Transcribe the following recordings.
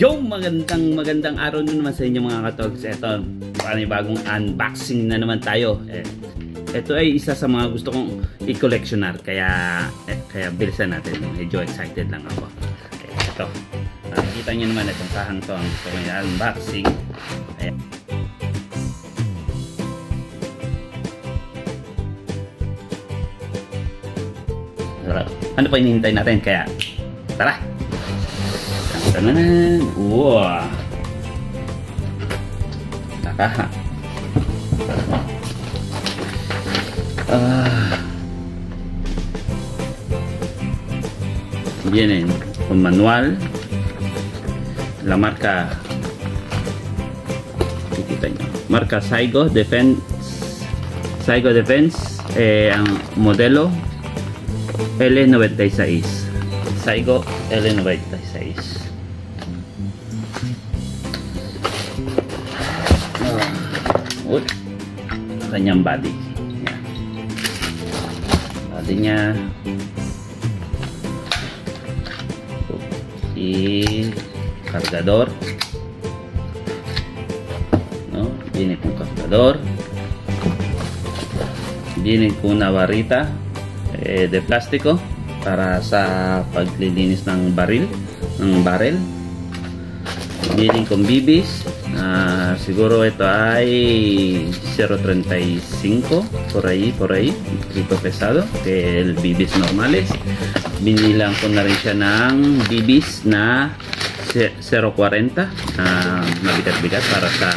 Yung magandang araw na naman sa inyo mga katogs. Ito, bagong unboxing na naman tayo. Ito ay isa sa mga gusto kong i-collectionar. Kaya bilisan natin. Medyo excited lang ako. Ito. Nakikita nyo naman itong sahang to. Ang gusto kong i-unboxing. Ano pa hinihintay natin? Kaya, tara! Tananan! Wow! Nakaha! Viene un manual. La marca, kita nyo, marca Saigo Defense. Saigo Defense, ang modelo L96. Saigo L96. Kanyang body. Yan. Body niya. Cargador. No, viene con cargador. Viene con una varita de plástico para sa paglilinis ng barrel. Viene con bibis. Siguro ito ay 0.35 por ahí, un poquito pesado que el bibis normales. Binilang ko na rin siya ng bibis na 0.40, mabigat-bigat para sa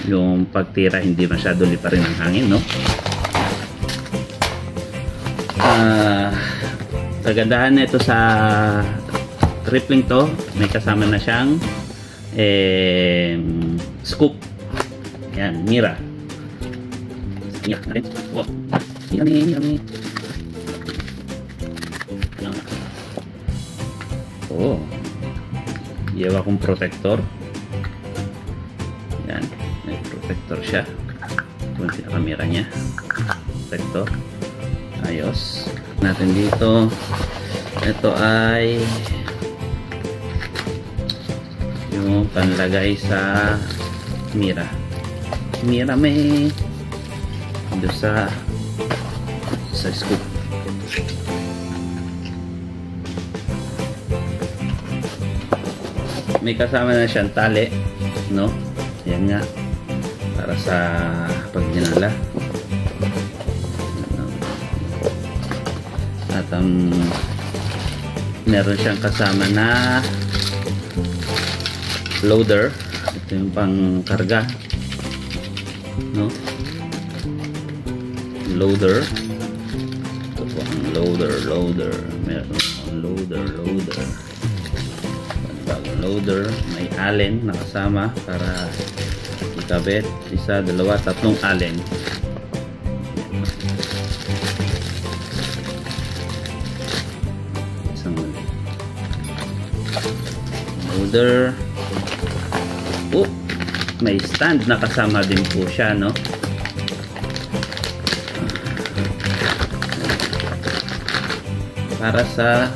yung pagtira hindi masyado liparin ng hangin, no? Kagandahan nito sa tripling to, may kasama na siyang scoop. Yan, mira. Yan, rin. Wow. Yan. Oh. Lleva akong protector. Yan, may protector siya. Ito yung pinakamira niya. Protector. Ayos. Natin dito. Ito ay yung panlagay sa mira. Mira may doon sa scoop. May kasama na siyang tali, no? Yan nga para sa pagdinala. At meron siyang kasama na loader. Ito yung pangkarga, no? Loader. Ito po ang loader. Meron ang loader. Bagong loader. May allen na kasama para ikabit. 1, 2, 3 allen. Isang loader. May stand na kasama din po siya, no? Para sa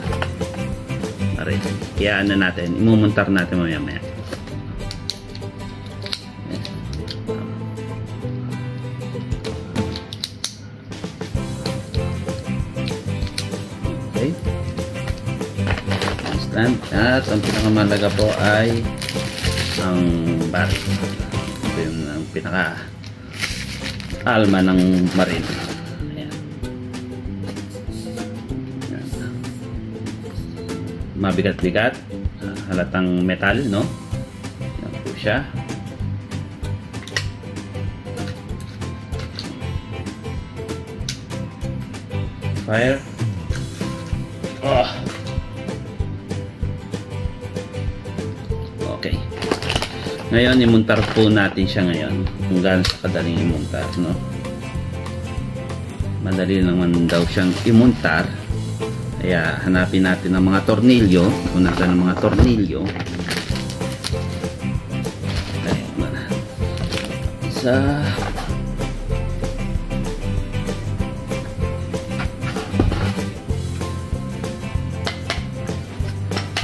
kaya natin, imumuntar natin mamaya. Okay. Stand. At ang pinakamalaga po ay ang baril. Ito yung pinaka alma ng marine. Mabigat-bigat, halatang metal, no? Yan po siya. Fire. Okay. Ngayon, imuntar po natin siya ngayon. Kung gaano sa kadaling imuntar, no? Madali naman daw siyang imuntar. Kaya hanapin natin ang mga tornilyo. Kung nasan ang mga tornilyo. Ayun na. Isa.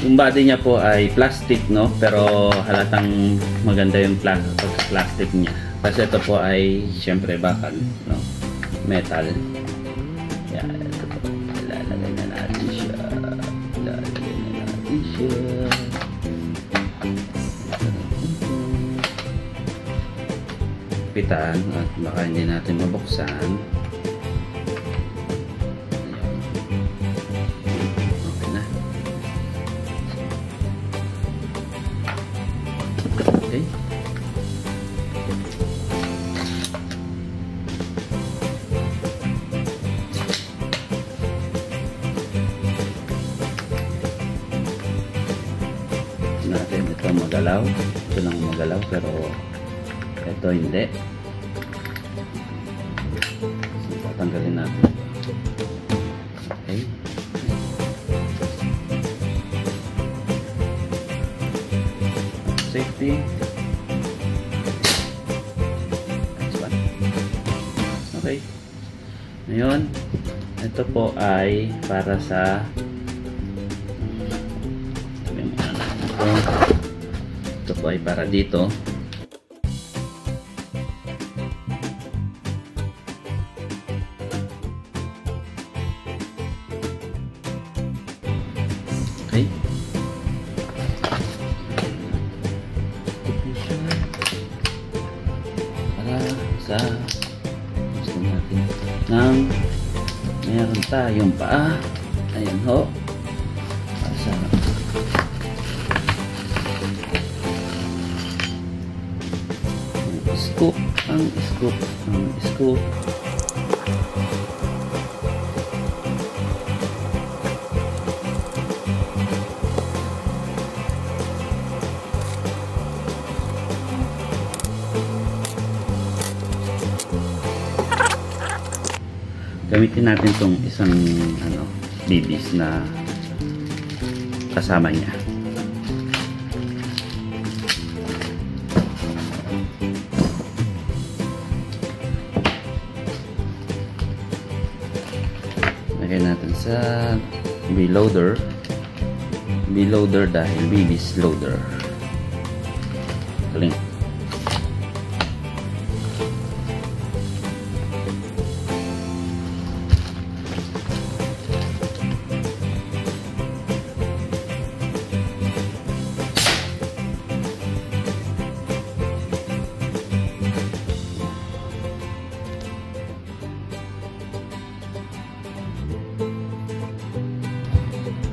Yung body niya po ay plastic, no? Pero halatang maganda yung plastic niya. Kasi ito po ay syempre bakal, no? Metal. Yan, ito po. Lalagay na natin siya. Pitan at baka hindi natin mabuksan. Okay na. Okay. Natin ito magalaw. Ito lang magalaw pero ito hindi. So, tatanggalin natin. Okay. Safety. Next one. Okay. Ngayon, ito po ay para sa ito po ay para dito. Okay. Para sa gusto natin ng meron tayong paa. Ayan ho. Para sa scoop, ang scoop. Gamitin natin tong isang bibis na kasama niya. Lagay natin sa B-loader. B-loader dahil bibis loader. Link.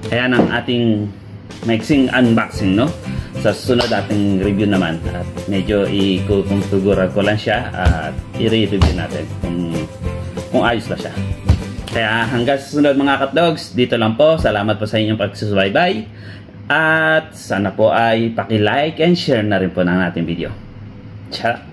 Ayan ang ating mixing unboxing, no? Sa susunod ating review naman at medyo i-configure ko lang siya at i-review natin kung ayos ba siya. Kaya hanggang sa susunod mga katdogs, dito lang po. Salamat po sa inyong pagsusubaybay at sana po ay paki-like and share na rin po ng ating video. Ciao!